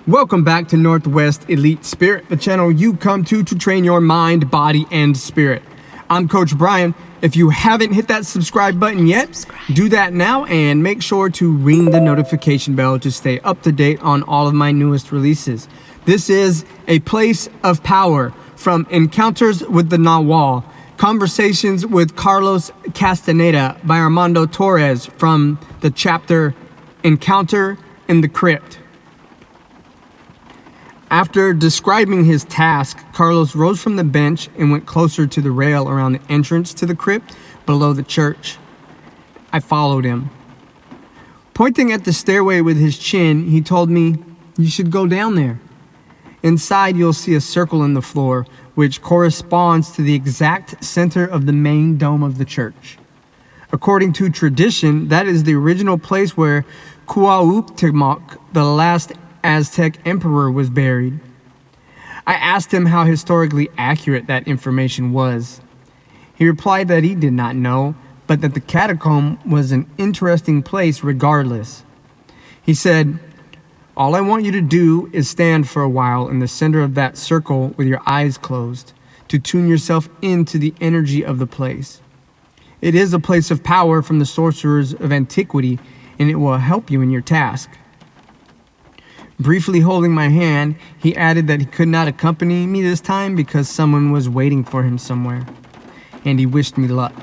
Welcome back to Northwest Elite Spirit, the channel you come to train your mind, body, and spirit. I'm Coach Brian. If you haven't hit that subscribe button yet, do that now and make sure to ring the notification bell to stay up to date on all of my newest releases. This is A Place of Power from Encounters with the Nahual, Conversations with Carlos Castaneda by Armando Torres from the chapter Encounter in the Crypt. After describing his task, Carlos rose from the bench and went closer to the rail around the entrance to the crypt below the church. I followed him. Pointing at the stairway with his chin, he told me, "You should go down there. Inside, you'll see a circle in the floor, which corresponds to the exact center of the main dome of the church. According to tradition, that is the original place where Cuauhtémoc, the last Aztec emperor, was buried." I asked him how historically accurate that information was. He replied that he did not know, but that the catacomb was an interesting place regardless. He said, "All I want you to do is stand for a while in the center of that circle with your eyes closed, to tune yourself into the energy of the place. It is a place of power from the sorcerers of antiquity, and it will help you in your task." Briefly holding my hand, he added that he could not accompany me this time because someone was waiting for him somewhere, and he wished me luck.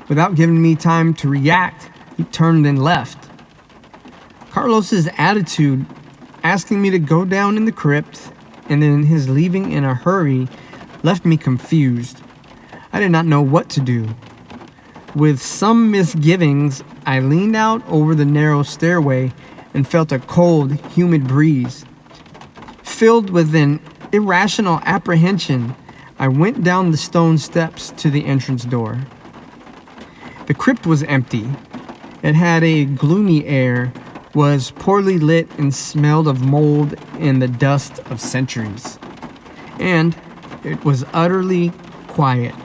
Without giving me time to react, he turned and left. Carlos's attitude, asking me to go down in the crypt, and then his leaving in a hurry, left me confused. I did not know what to do. With some misgivings, I leaned out over the narrow stairway and felt a cold, humid breeze. Filled with an irrational apprehension, I went down the stone steps to the entrance door. The crypt was empty. It had a gloomy air, was poorly lit, and smelled of mold and the dust of centuries. And it was utterly quiet.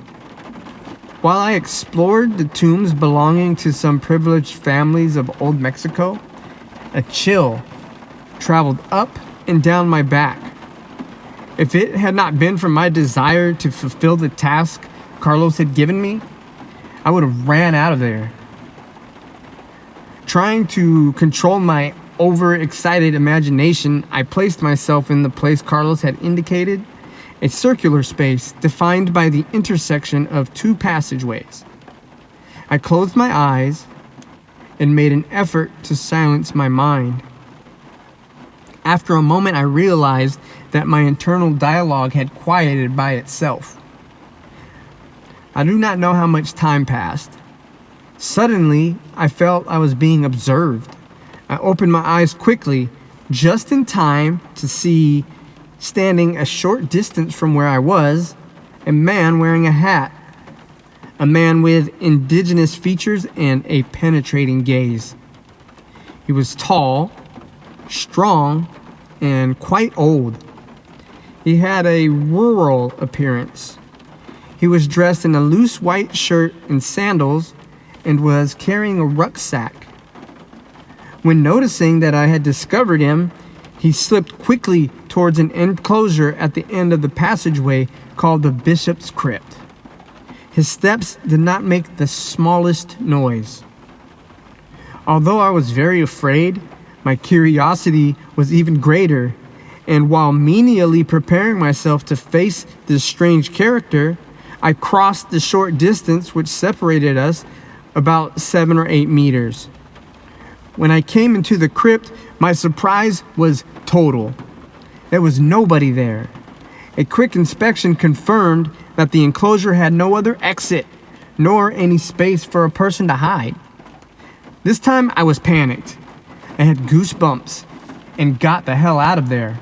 While I explored the tombs belonging to some privileged families of old Mexico, a chill traveled up and down my back. If it had not been for my desire to fulfill the task Carlos had given me, I would have ran out of there. Trying to control my overexcited imagination, I placed myself in the place Carlos had indicated, a circular space defined by the intersection of two passageways. I closed my eyes and made an effort to silence my mind. After a moment, I realized that my internal dialogue had quieted by itself. I do not know how much time passed. Suddenly, I felt I was being observed. I opened my eyes quickly, just in time to see, standing a short distance from where I was, a man wearing a hat. A man with indigenous features and a penetrating gaze. He was tall, strong, and quite old. He had a rural appearance. He was dressed in a loose white shirt and sandals and was carrying a rucksack. When noticing that I had discovered him, he slipped quickly towards an enclosure at the end of the passageway called the Bishop's Crypt. His steps did not make the smallest noise. Although I was very afraid, my curiosity was even greater, and while menially preparing myself to face this strange character, I crossed the short distance which separated us, about 7 or 8 meters. When I came into the crypt, my surprise was total. There was nobody there. A quick inspection confirmed that the enclosure had no other exit, nor any space for a person to hide. This time I was panicked. I had goosebumps and got the hell out of there.